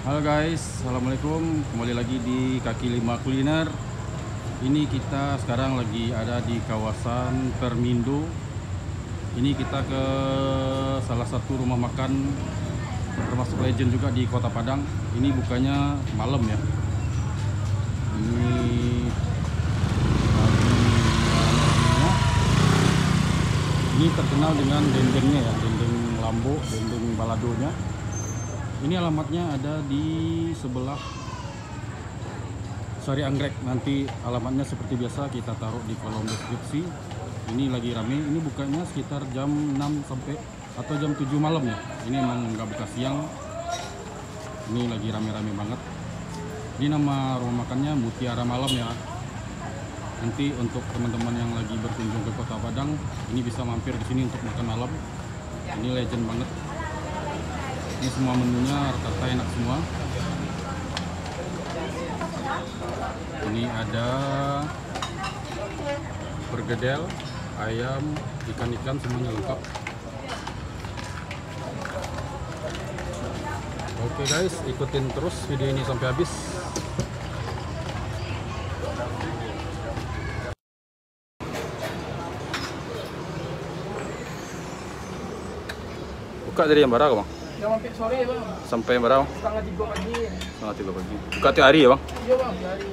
Halo guys, assalamualaikum. Kembali lagi di Kaki Lima Kuliner. Ini kita sekarang lagi ada di kawasan Permindo. Ini kita ke salah satu rumah makan termasuk legend juga di Kota Padang. Ini bukanya malam ya. Ini terkenal dengan dendengnya ya, dendeng lambo, dendeng baladonya. Ini alamatnya ada di sebelah Sari Anggrek. Nanti alamatnya seperti biasa kita taruh di kolom deskripsi. Ini lagi rame. Ini bukanya sekitar jam 6 sampai atau jam 7 malam ya. Ini emang nggak buka siang. Ini lagi rame-rame banget. Ini nama rumah makannya Mutiara Malam ya. Nanti untuk teman-teman yang lagi berkunjung ke Kota Padang, ini bisa mampir di sini untuk makan malam. Ini legend banget. Ini semua menunya rata-rata enak semua. Ini ada pergedel, ayam, ikan-ikan semuanya lengkap. Oke guys, ikutin terus video ini sampai habis. Buka dari jam berapa bang? Jam sampai sore bang. Sampai berapa? Setengah 3 pagi. Setengah 3 pagi. Buka tiap hari ya bang? Iya bang, hari.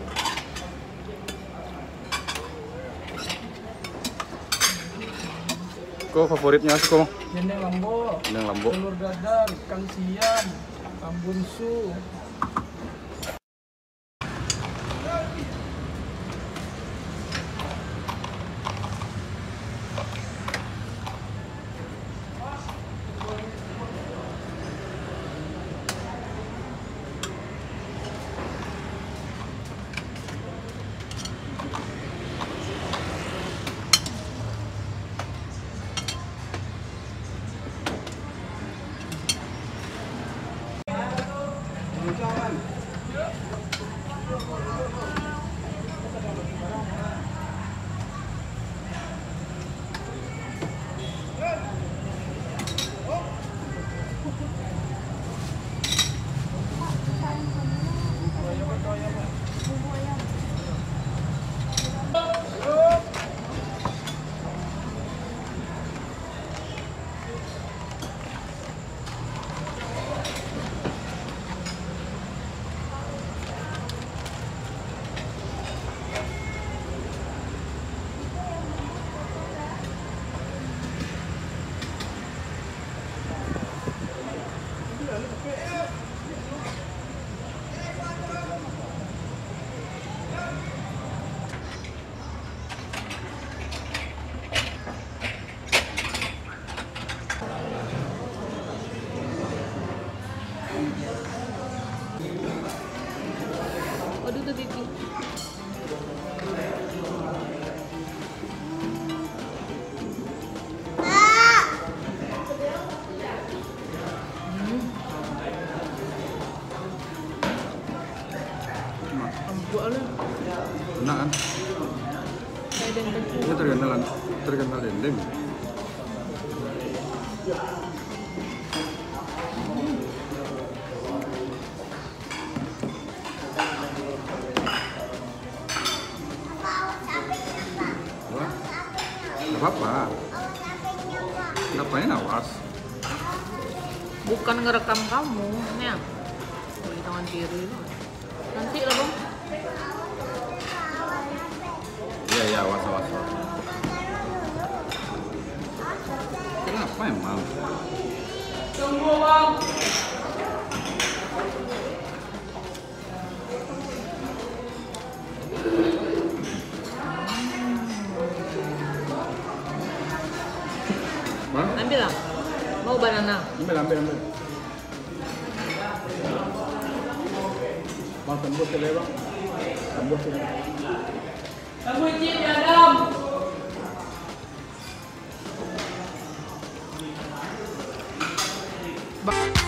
Kok favoritnya sih kok? Dendeng lambo. Dendeng lambo. Telur dadar, ikan siam, tambunsu. Waduh tuh pipi. Enak kan? Kayak dendeng. Ini terkenal dendeng. Wah, nggak apa-apa. Ngapain awas? Bukan ngerekam kamu, ini ya. Di tangan kiri. Nanti lah bang. Iya, awas. Kenapa emang? Tunggu bang. Hah? Ambil lah. Mau banana. Ambil. Bang, tembus ke bang. Tembus ke Tunggu Cip ya Adam. Ba-